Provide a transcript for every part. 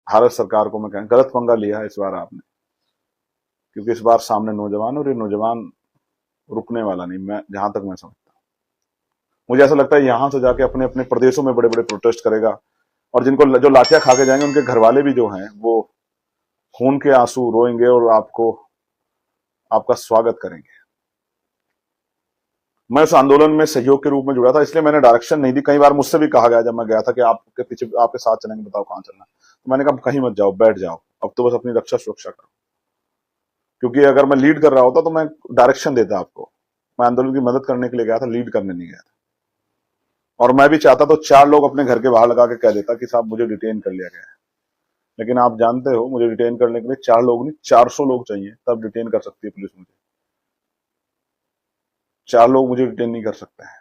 भारत सरकार को मैं कह गलत पंगा लिया है इस बार आपने, क्योंकि इस बार सामने नौजवान, और ये नौजवान रुकने वाला नहीं, मैं जहां तक मैं समझता हूँ। मुझे ऐसा लगता है यहां से जाके अपने अपने प्रदेशों में बड़े बड़े प्रोटेस्ट करेगा, और जिनको जो लाठियां खा के जाएंगे उनके घर वाले भी जो हैं वो खून के आंसू रोएंगे और आपको आपका स्वागत करेंगे। मैं उस आंदोलन में सहयोग के रूप में जुड़ा था, इसलिए मैंने डायरेक्शन नहीं दी। कई बार मुझसे भी कहा गया जब मैं गया था कि आपके पीछे, आपके साथ चलेंगे, बताओ कहां चलना। तो मैंने कहा कहीं मत जाओ, बैठ जाओ, अब तो बस अपनी रक्षा सुरक्षा करो। क्योंकि अगर मैं लीड कर रहा होता तो मैं डायरेक्शन देता आपको। मैं आंदोलन की मदद करने के लिए गया था, लीड करने नहीं गया था। और मैं भी चाहता तो 4 लोग अपने घर के बाहर लगा के कह देता कि साहब मुझे डिटेन कर लिया गया है। लेकिन आप जानते हो मुझे डिटेन करने के लिए 4 लोग नहीं, 400 लोग चाहिए, तब डिटेन कर सकती है पुलिस मुझे। 4 लोग मुझे डिटेन नहीं कर सकते हैं।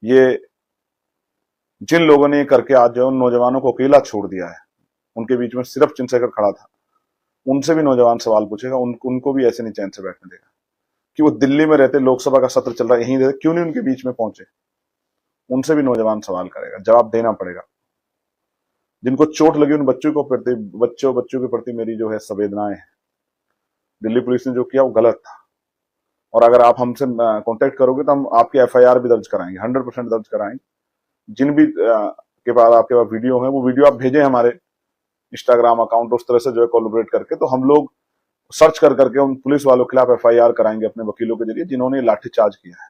ये जिन लोगों ने ये करके आज जो उन नौजवानों को अकेला छोड़ दिया है, उनके बीच में सिर्फ चंद्रशेखर खड़ा था, उनसे भी नौजवान सवाल पूछेगा, उनको भी ऐसे नहीं चैन से बैठने देगा कि वो दिल्ली में रहते, लोकसभा का सत्र चल रहा है, यहीं रहते, क्यों नहीं उनके बीच में पहुंचे। उनसे भी नौजवान सवाल करेगा, जवाब देना पड़ेगा। जिनको चोट लगी उन बच्चों को प्रति, बच्चों के प्रति मेरी जो है संवेदनाएं हैं। दिल्ली पुलिस ने जो किया वो गलत था, और अगर आप हमसे कांटेक्ट करोगे तो हम आपकी एफआईआर भी दर्ज कराएंगे, 100% दर्ज कराएंगे। जिन भी के पास आपके पास वीडियो है, वो वीडियो आप भेजें हमारे इंस्टाग्राम अकाउंट, उस तरह से जो है कोलैबोरेट करके, तो हम लोग सर्च कर करके उन पुलिस वालों के खिलाफ एफआईआर कराएंगे अपने वकीलों के जरिए, जिन्होंने लाठीचार्ज किया है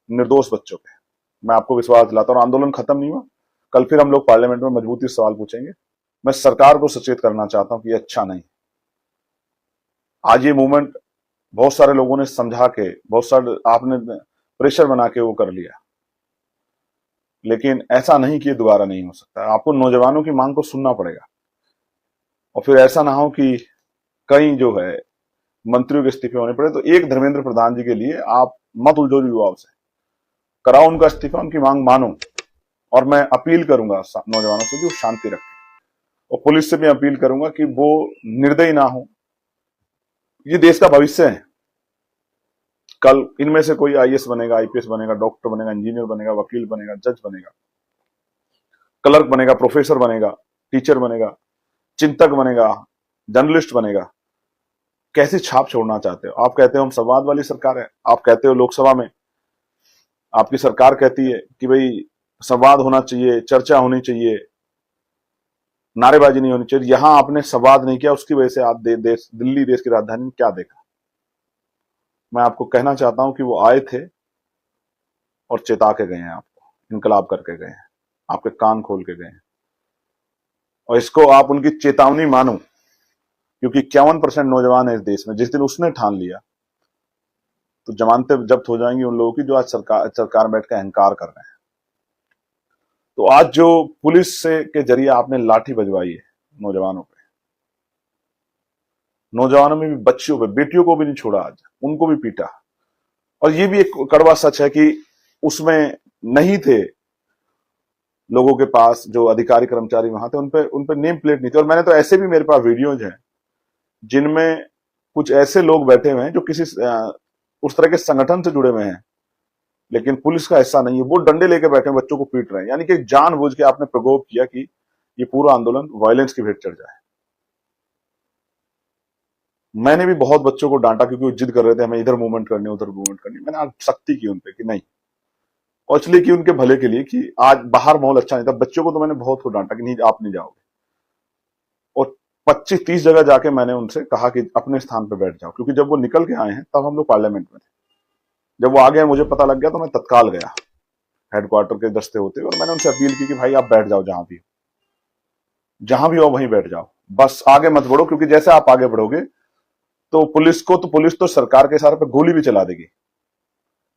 निर्दोष बच्चों पे। मैं आपको विश्वास दिलाता हूं, आंदोलन खत्म नहीं हुआ। कल फिर हम लोग पार्लियामेंट में मजबूती से सवाल पूछेंगे। मैं सरकार को सचेत करना चाहता हूं कि ये अच्छा नहीं। आज ये मूवमेंट बहुत सारे लोगों ने समझा के, बहुत सारे आपने प्रेशर बना के वो कर लिया, लेकिन ऐसा नहीं कि ये दोबारा नहीं हो सकता। आपको नौजवानों की मांग को सुनना पड़ेगा, और फिर ऐसा ना हो कि कई जो है मंत्रियों के इस्तीफे होने पड़े। तो एक धर्मेंद्र प्रधान जी के लिए आप मत उलझो युवाओं से, कराओ उनका इस्तीफा, उनकी मांग मानो। और मैं अपील करूंगा नौजवानों से भी वो शांति रखें, और पुलिस से भी अपील करूंगा कि वो निर्दयी ना हो। ये देश का भविष्य है। कल इनमें से कोई आईएएस बनेगा, आईपीएस बनेगा, डॉक्टर बनेगा, इंजीनियर बनेगा, वकील बनेगा, जज बनेगा, क्लर्क बनेगा, प्रोफेसर बनेगा, टीचर बनेगा, चिंतक बनेगा, जर्नलिस्ट बनेगा। कैसी छाप छोड़ना चाहते हो? आप कहते हो हम संवाद वाली सरकार है, आप कहते हो लोकसभा में आपकी सरकार कहती है कि भाई संवाद होना चाहिए, चर्चा होनी चाहिए, नारेबाजी नहीं होनी चाहिए। यहां आपने संवाद नहीं किया, उसकी वजह से आप दिल्ली देश की राजधानी में क्या देखा। मैं आपको कहना चाहता हूं कि वो आए थे और चेता के गए हैं, आपको इनकलाब करके गए हैं, आपके कान खोल के गए हैं, और इसको आप उनकी चेतावनी मानो। क्योंकि 51% नौजवान है इस देश में। जिस दिन उसने ठान लिया तो जमानतें जब्त हो जाएंगी उन लोगों की जो आज सरकार बैठ के अहंकार कर रहे हैं। तो आज जो पुलिस से के जरिए आपने लाठी बजवाई है नौजवानों पे, नौजवानों में भी, बच्चियों पे, बेटियों को भी नहीं छोड़ा, आज उनको भी पीटा। और ये भी एक कड़वा सच है कि उसमें नहीं थे लोगों के पास, जो अधिकारी कर्मचारी वहां थे, उनपे नेम प्लेट नहीं थी। और मैंने तो ऐसे भी, मेरे पास वीडियोज हैं जिनमें कुछ ऐसे लोग बैठे हुए हैं जो किसी उस तरह के संगठन से जुड़े हुए हैं, लेकिन पुलिस का हिस्सा नहीं है। वो डंडे लेके बैठे हैं, बच्चों को पीट रहे हैं। यानी कि जानबूझ के आपने प्रकोप किया कि ये पूरा आंदोलन वायलेंस की भेंट चढ़ जाए। मैंने भी बहुत बच्चों को डांटा, क्योंकि वो जिद कर रहे थे हमें इधर मूवमेंट करनी, उधर मूवमेंट करनी। मैंने आज सख्ती की उनपे कि नहीं, और इसलिए कि उनके भले के लिए, कि आज बाहर माहौल अच्छा नहीं था। बच्चों को तो मैंने बहुत डांटा कि नहीं, आप नहीं जाओगे। और 25-30 जगह जाके मैंने उनसे कहा कि अपने स्थान पर बैठ जाओ, क्योंकि जब वो निकल के आए हैं तब हम लोग पार्लियामेंट में थे। जब वो आ गए, मुझे पता लग गया, तो मैं तत्काल गया हेडक्वार्टर के दस्ते होते, और मैंने उनसे अपील की कि भाई आप बैठ जाओ, जहां भी हो वहीं बैठ जाओ, बस आगे मत बढ़ो। क्योंकि जैसे आप आगे बढ़ोगे तो पुलिस तो सरकार के इशारे पर गोली भी चला देगी।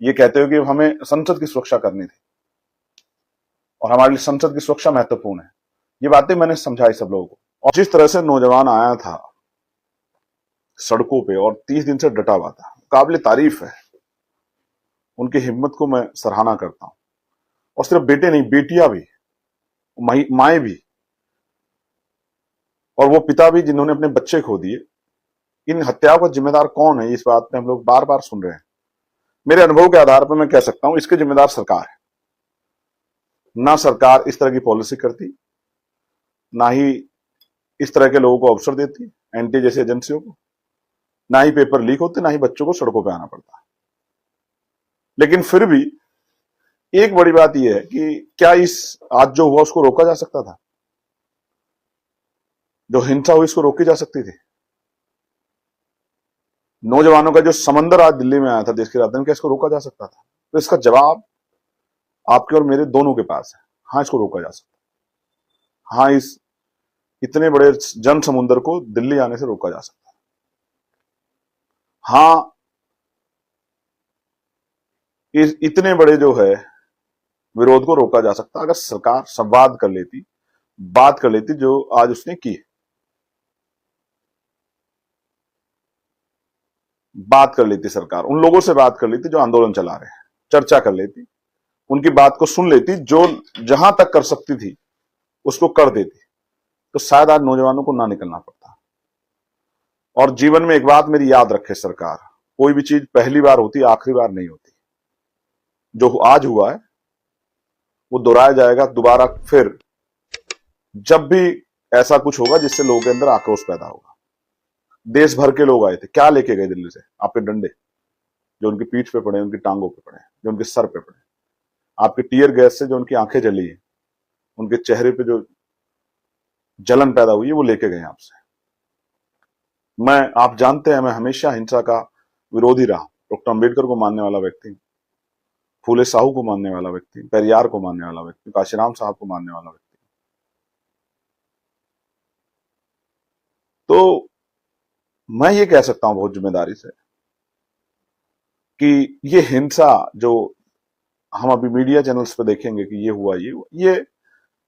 ये कहते हो कि हमें संसद की सुरक्षा करनी थी, और हमारे लिए संसद की सुरक्षा महत्वपूर्ण है। ये बातें मैंने समझाई सब लोगों को। और जिस तरह से नौजवान आया था सड़कों पे और 30 दिन से डटा हुआ था, काबिल तारीफ है। उनकी हिम्मत को मैं सराहना करता हूं। और सिर्फ बेटे नहीं, बेटियां भी, माएं भी, और वो पिता भी जिन्होंने अपने बच्चे खो दिए। इन हत्याओं का जिम्मेदार कौन है, इस बात में हम लोग बार बार सुन रहे हैं। मेरे अनुभव के आधार पर मैं कह सकता हूं इसके जिम्मेदार सरकार है। ना सरकार इस तरह की पॉलिसी करती, ना ही इस तरह के लोगों को अवसर देती एनटीए जैसी एजेंसियों को, ना ही पेपर लीक होते, ना ही बच्चों को सड़कों पर आना पड़ता। लेकिन फिर भी एक बड़ी बात यह है कि क्या इस आज जो हुआ उसको रोका जा सकता था? जो हिंसा हुई इसको रोकी जा सकती थी? नौजवानों का जो समंदर आज दिल्ली में आया था देश की राजधानी, क्या इसको रोका जा सकता था? तो इसका जवाब आपके और मेरे दोनों के पास है। हाँ, इसको रोका जा सकता। हाँ, इस इतने बड़े जन समुद्र को दिल्ली आने से रोका जा सकता। हाँ, इस इतने बड़े जो है विरोध को रोका जा सकता अगर सरकार संवाद कर लेती, बात कर लेती जो आज उसने की। बात कर लेती सरकार, उन लोगों से बात कर लेती जो आंदोलन चला रहे हैं, चर्चा कर लेती, उनकी बात को सुन लेती, जो जहां तक कर सकती थी उसको कर देती, तो शायद आज नौजवानों को ना निकलना पड़ता। और जीवन में एक बात मेरी याद रखे सरकार, कोई भी चीज पहली बार होती, आखिरी बार नहीं होती। जो आज हुआ है वो दोहराया जाएगा दोबारा फिर, जब भी ऐसा कुछ होगा जिससे लोगों के अंदर आक्रोश पैदा होगा। देश भर के लोग आए थे, क्या लेके गए दिल्ली से? आपके डंडे जो उनकी पीठ पे पड़े, उनकी टांगों पे पड़े, जो उनके सर पे पड़े, आपके टीयर गैस से जो उनकी आंखें जली है, उनके चेहरे पे जो जलन पैदा हुई है, वो लेके गए आपसे। आप जानते हैं, मैं हमेशा हिंसा का विरोधी रहा। डॉक्टर अंबेडकर को मानने वाला व्यक्ति, फूले साहू को मानने वाला व्यक्ति, पेरियार को मानने वाला व्यक्ति, काशीराम साहब को मानने वाला व्यक्ति। तो मैं ये कह सकता हूं बहुत जिम्मेदारी से कि ये हिंसा जो हम अभी मीडिया चैनल्स पे देखेंगे कि ये हुआ, ये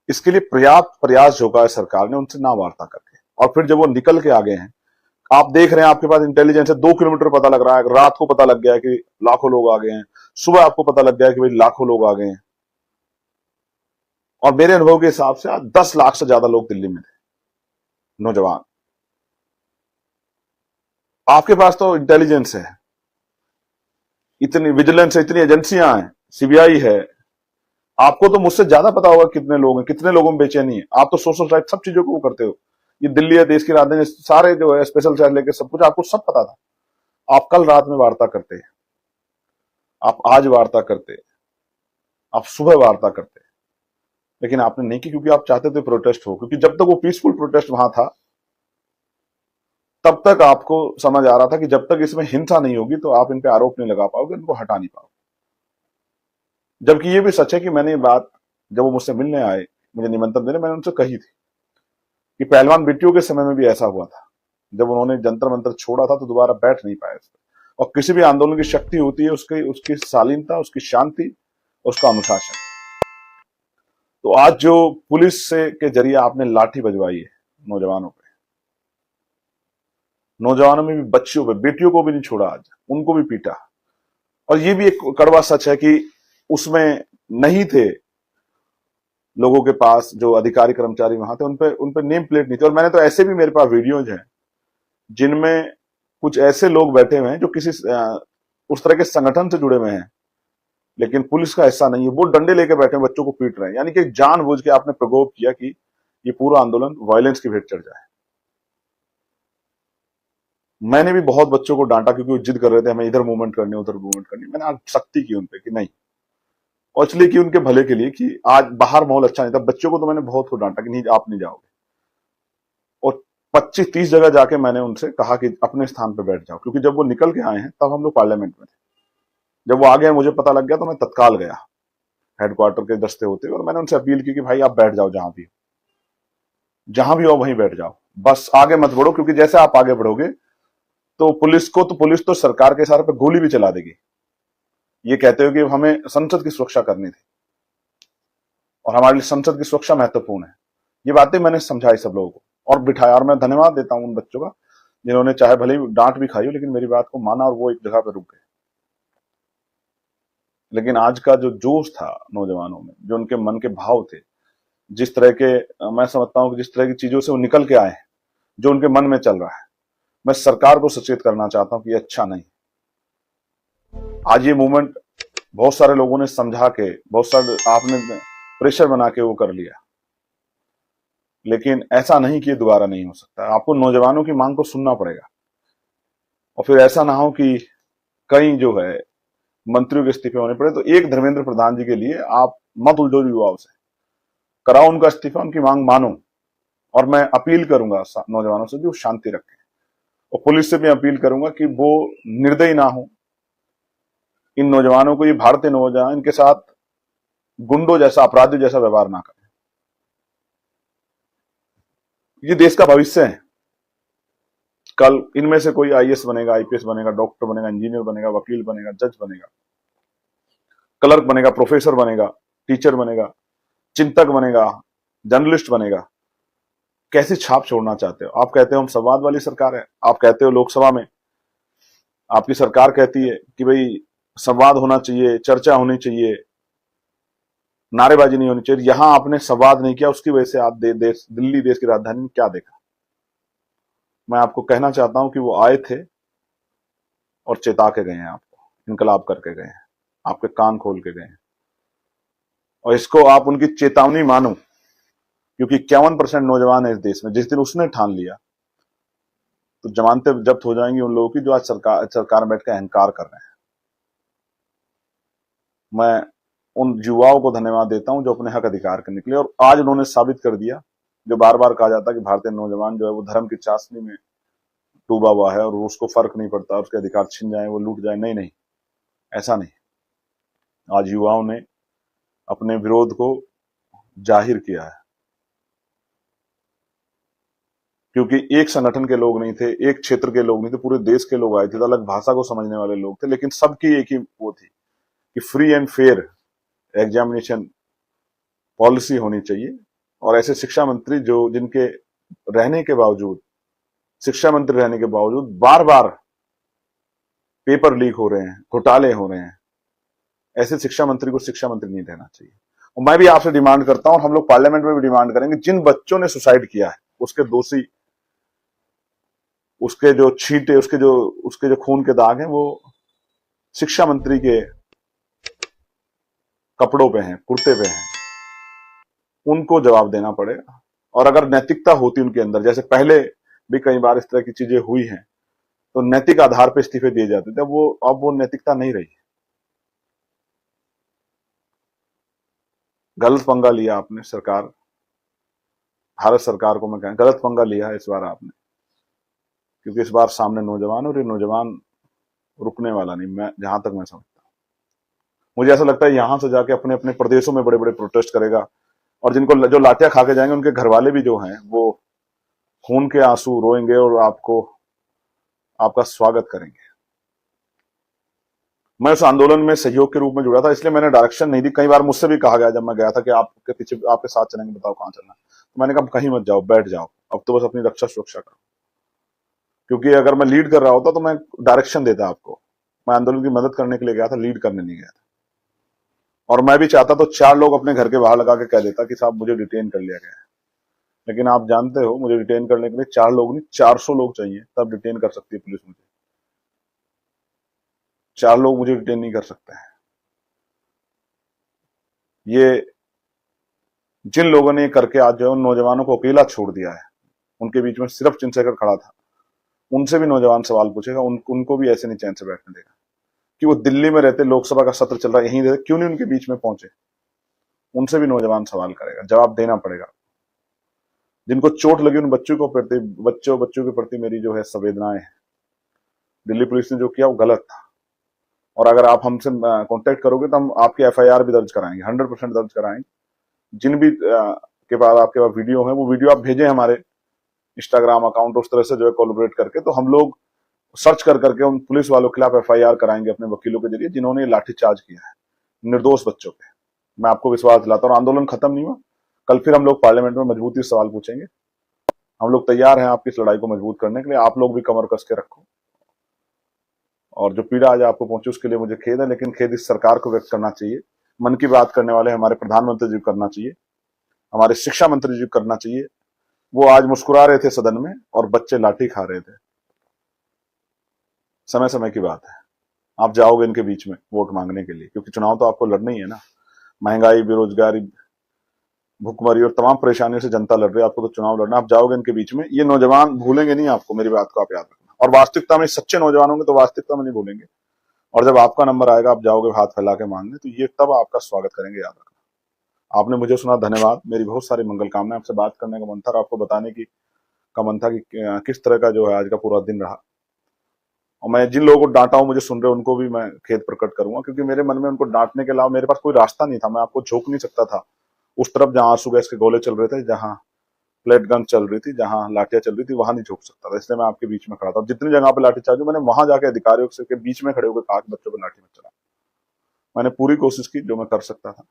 इसके लिए पर्याप्त प्रयास झोंका है सरकार ने उनसे ना वार्ता करके। और फिर जब वो निकल के आ गए हैं, आप देख रहे हैं, आपके पास इंटेलिजेंस है, 2 किलोमीटर पता लग रहा है, रात को पता लग गया है कि लाखों लोग आ गए हैं, सुबह आपको पता लग गया है कि भाई लाखों लोग आ गए हैं। और मेरे अनुभव के हिसाब से आज 10 लाख से ज्यादा लोग दिल्ली में थे, नौजवान। आपके पास तो इंटेलिजेंस है, इतनी विजिलेंस है, इतनी एजेंसियां हैं, सीबीआई है, आपको तो मुझसे ज्यादा पता होगा कितने लोग हैं, कितने लोगों में बेचैनी है। आप तो सोशल साइट सब चीजों को वो करते हो, ये दिल्ली है, देश की राजधानी, सारे जो है स्पेशल चार्ज लेके सब कुछ आपको सब पता था। आप कल रात में वार्ता करते, आप आज वार्ता करते, आप सुबह वार्ता करते, लेकिन आपने नहीं की, क्योंकि आप चाहते थे प्रोटेस्ट हो। क्योंकि जब तक वो पीसफुल प्रोटेस्ट वहां था, तब तक आपको समझ आ रहा था कि जब तक इसमें हिंसा नहीं होगी तो आप इन पे आरोप नहीं लगा पाओगे, इनको हटा नहीं पाओगे। जबकि ये भी सच है कि मैंने ये बात, जब वो मुझसे मिलने आए, मुझे निमंत्रण देने, मैंने उनसे कही थी कि पहलवान बिट्टियों के समय में भी ऐसा हुआ था। जब उन्होंने जंतर मंतर छोड़ा था तो दोबारा बैठ नहीं पाए उस पर। और किसी भी आंदोलन की शक्ति होती है उसकी उसकी शालीनता, उसकी शांति, उसका अनुशासन। तो आज जो पुलिस से के जरिए आपने लाठी बजवाई है नौजवानों पे, नौजवानों में भी, बच्चियों पे, बेटियों को भी नहीं छोड़ा, आज उनको भी पीटा। और ये भी एक कड़वा सच है कि उसमें नहीं थे लोगों के पास, जो अधिकारी कर्मचारी वहां थे, उनपे नेम प्लेट नहीं थी। और मैंने तो ऐसे भी, मेरे पास वीडियोज हैं जिनमें कुछ ऐसे लोग बैठे हुए हैं जो किसी उस तरह के संगठन से जुड़े हुए हैं, लेकिन पुलिस का हिस्सा नहीं है, वो डंडे लेके बैठे हैं, बच्चों को पीट रहे हैं। यानी कि जानबूझ के आपने प्रकोप किया कि ये पूरा आंदोलन वायलेंस की भेंट चढ़ जाए। मैंने भी बहुत बच्चों को डांटा, क्योंकि वो जिद कर रहे थे हमें इधर मूवमेंट करनी, उधर मूवमेंट करनी। मैंने आज सख्ती की उनपे कि नहीं, और इसलिए कि उनके भले के लिए, कि आज बाहर माहौल अच्छा नहीं था। बच्चों को तो मैंने बहुत को डांटा कि नहीं, आप नहीं जाओगे। और 25-30 जगह जाके मैंने उनसे कहा कि अपने स्थान पर बैठ जाओ, क्योंकि जब वो निकल के आए हैं तब हम लोग पार्लियामेंट में थे। जब वो आ गए, मुझे पता लग गया, तो मैं तत्काल गया हेडक्वार्टर के दस्ते होते, और मैंने उनसे अपील की कि भाई आप बैठ जाओ, जहां भी हो वहीं बैठ जाओ, बस आगे मत बढ़ो। क्योंकि जैसे आप आगे बढ़ोगे तो पुलिस तो सरकार के सर पर गोली भी चला देगी। ये कहते हो कि हमें संसद की सुरक्षा करनी थी और हमारे लिए संसद की सुरक्षा महत्वपूर्ण है। ये बातें मैंने समझाई सब लोगों को और बिठाया। और मैं धन्यवाद देता हूं उन बच्चों का जिन्होंने चाहे भले ही डांट भी खाई हो, लेकिन मेरी बात को माना और वो एक जगह पर रुक गए। लेकिन आज का जो जोश था नौजवानों में, जो उनके मन के भाव थे, जिस तरह के, मैं समझता हूं कि जिस तरह की चीजों से वो निकल के आए हैं, जो उनके मन में चल रहा है, मैं सरकार को सचेत करना चाहता हूं कि ये अच्छा नहीं। आज ये मूवमेंट बहुत सारे लोगों ने समझा के, बहुत सारे आपने प्रेशर बना के वो कर लिया। लेकिन ऐसा नहीं कि ये दोबारा नहीं हो सकता। आपको नौजवानों की मांग को सुनना पड़ेगा, और फिर ऐसा ना हो कि कई जो है मंत्रियों के इस्तीफे होने पड़े। तो एक धर्मेंद्र प्रधान जी के लिए आप मत उलझो युवाओं से, कराओ उनका इस्तीफा, उनकी मांग मानो। और मैं अपील करूंगा नौजवानों से भी वो शांति रखें, और पुलिस से भी अपील करूंगा कि वो निर्दयी ना हो। इन नौजवानों को, ये भारतीय नौजवान, इनके साथ गुंडों जैसा, अपराधियों जैसा व्यवहार ना करें। ये देश का भविष्य है। कल इनमें से कोई आईएएस बनेगा, आईपीएस बनेगा, डॉक्टर बनेगा, इंजीनियर बनेगा, वकील बनेगा, जज बनेगा, क्लर्क बनेगा, प्रोफेसर बनेगा, टीचर बनेगा, चिंतक बनेगा, जर्नलिस्ट बनेगा। कैसी छाप छोड़ना चाहते हो? आप कहते हो हम संवाद वाली सरकार है, आप कहते हो लोकसभा में आपकी सरकार कहती है कि भाई संवाद होना चाहिए, चर्चा होनी चाहिए, नारेबाजी नहीं होनी चाहिए। यहां आपने संवाद नहीं किया, उसकी वजह से आप दिल्ली देश की राजधानी में क्या देखा? मैं आपको कहना चाहता हूं कि वो आए थे और चेता के गए हैं, आपको इनकलाब करके गए हैं, आपके कान खोल के गए हैं, और इसको आप उनकी चेतावनी मानो, क्योंकि 51% नौजवान है इस देश में। जिस दिन उसने ठान लिया तो जमानतें जब्त हो जाएंगी उन लोगों की जो आज सरकार में बैठ के अहंकार कर रहे हैं। मैं उन युवाओं को धन्यवाद देता हूं जो अपने हक अधिकार के निकले, और आज उन्होंने साबित कर दिया। जो बार बार कहा जाता है कि भारतीय नौजवान जो है वो धर्म की चाशनी में डूबा हुआ है और उसको फर्क नहीं पड़ता, उसके अधिकार छिन जाए, वो लूट जाए, नहीं नहीं, ऐसा नहीं। आज युवाओं ने अपने विरोध को जाहिर किया है, क्योंकि एक संगठन के लोग नहीं थे, एक क्षेत्र के लोग नहीं थे, पूरे देश के लोग आए थे। अलग भाषा को समझने वाले लोग थे, लेकिन सबकी एक ही वो थी कि free and fair examination policy होनी चाहिए। और ऐसे शिक्षा मंत्री जो जिनके रहने के बावजूद, शिक्षा मंत्री रहने के बावजूद बार बार पेपर लीक हो रहे हैं, घोटाले हो रहे हैं, ऐसे शिक्षा मंत्री को शिक्षा मंत्री नहीं रहना चाहिए। और मैं भी आपसे डिमांड करता हूं, हम लोग पार्लियामेंट में भी डिमांड करेंगे, जिन बच्चों ने सुसाइड किया है उसके दोषी, उसके जो छींटे, उसके जो खून के दाग हैं, वो शिक्षा मंत्री के कपड़ों पे हैं, कुर्ते पे हैं। उनको जवाब देना पड़ेगा। और अगर नैतिकता होती उनके अंदर, जैसे पहले भी कई बार इस तरह की चीजें हुई हैं, तो नैतिक आधार पर इस्तीफे दिए जाते थे। अब वो नैतिकता नहीं रही। गलत पंगा लिया आपने, सरकार, भारत सरकार को मैं कहें, गलत पंगा लिया है इस बार आपने, क्योंकि इस बार सामने नौजवान, और ये नौजवान रुकने वाला नहीं, मैं जहां तक मैं समझता हूं। मुझे ऐसा लगता है यहां से जाके अपने अपने प्रदेशों में बड़े बड़े प्रोटेस्ट करेगा, और जिनको जो लाठियां खा के जाएंगे उनके घर वाले भी जो हैं वो खून के आंसू रोएंगे और आपका स्वागत करेंगे। मैं उस आंदोलन में सहयोग के रूप में जुड़ा था, इसलिए मैंने डायरेक्शन नहीं दी। कई बार मुझसे भी कहा गया जब मैं गया था कि आपके पीछे, आपके साथ चलेंगे, बताओ कहां चलना। तो मैंने कहा कहीं मत जाओ, बैठ जाओ, अब तो बस अपनी रक्षा सुरक्षा करो। क्योंकि अगर मैं लीड कर रहा होता तो मैं डायरेक्शन देता आपको। मैं आंदोलन की मदद करने के लिए गया था, लीड करने नहीं गया था। और मैं भी चाहता तो 4 लोग अपने घर के बाहर लगा के कह देता कि साहब मुझे डिटेन कर लिया गया है। लेकिन आप जानते हो मुझे डिटेन करने के लिए 4 लोग नहीं, 400 लोग चाहिए, तब डिटेन कर सकती है पुलिस मुझे। 4 लोग मुझे डिटेन नहीं कर सकते हैं। ये जिन लोगों ने करके आज जो है उन नौजवानों को अकेला छोड़ दिया है, उनके बीच में सिर्फ चंद्रशेखर खड़ा था, उनसे भी नौजवान सवाल पूछेगा, उनको भी ऐसे नहीं चैन से बैठने देगा कि वो दिल्ली में रहते, लोकसभा का सत्र चल रहा है, यहीं रहते, क्यों नहीं उनके बीच में पहुंचे। उनसे भी नौजवान सवाल करेगा, जवाब देना पड़ेगा। जिनको चोट लगी उन बच्चों के प्रति मेरी जो है संवेदनाएं हैं। दिल्ली पुलिस ने जो किया वो गलत था, और अगर आप हमसे कांटेक्ट करोगे तो हम आपकी एफआईआर भी दर्ज कराएंगे, 100% दर्ज कराएंगे। जिन भी के पास आपके पास वीडियो है, वो वीडियो आप भेजें हमारे इंस्टाग्राम अकाउंट, उस तरह से जो है कोलैबोरेट करके, तो हम लोग सर्च कर करके उन पुलिस वालों के खिलाफ एफआईआर कराएंगे अपने वकीलों के जरिए, जिन्होंने लाठीचार्ज किया है निर्दोष बच्चों पे। मैं आपको विश्वास दिलाता हूं, आंदोलन खत्म नहीं हुआ। कल फिर हम लोग पार्लियामेंट में मजबूती से सवाल पूछेंगे। हम लोग तैयार हैं आपकी इस लड़ाई को मजबूत करने के लिए। आप लोग भी कमर कस के रखो। और जो पीड़ा आज आपको पहुंची उसके लिए मुझे खेद है, लेकिन खेद इस सरकार को व्यक्त करना चाहिए। मन की बात करने वाले हमारे प्रधानमंत्री जी को करना चाहिए, हमारे शिक्षा मंत्री जी को करना चाहिए। वो आज मुस्कुरा रहे थे सदन में और बच्चे लाठी खा रहे थे। समय समय की बात है, आप जाओगे इनके बीच में वोट मांगने के लिए, क्योंकि चुनाव तो आपको लड़ना ही है ना। महंगाई, बेरोजगारी, भुखमरी और तमाम परेशानियों से जनता लड़ रही है, आपको तो चुनाव लड़ना, आप जाओगे इनके बीच में, ये नौजवान भूलेंगे नहीं आपको, मेरी बात को आप याद रखना। और वास्तविकता में सच्चे नौजवान होंगे तो वास्तविकता में नहीं भूलेंगे, और जब आपका नंबर आएगा आप जाओगे हाथ फैला के मांगने, तो ये तब आपका स्वागत करेंगे, याद रखना। आपने मुझे सुना, धन्यवाद। मेरी बहुत सारी मंगल कामनाएं, आपसे बात करने का मन था और आपको बताने की का मन था कि किस तरह का जो है आज का पूरा दिन रहा। और मैं जिन लोगों को डांटा हूं, मुझे सुन रहे, उनको भी मैं खेद प्रकट करूंगा, क्योंकि मेरे मन में उनको डांटने के अलावा मेरे पास कोई रास्ता नहीं था। मैं आपको झोंक नहीं सकता था उस तरफ जहां आंसू गैस के गोले चल रहे थे, जहां प्लेट गन चल रही थी, जहां लाठियां चल रही थी, वहां नहीं झोंक सकता था। इसलिए मैं आपके बीच में खड़ा था। जितनी जगह पे लाठी चार्ज, मैंने वहां जाके अधिकारियों के बीच में खड़े होकर कहा कि बच्चों को लाठी मत चला। मैंने पूरी कोशिश की जो मैं कर सकता था।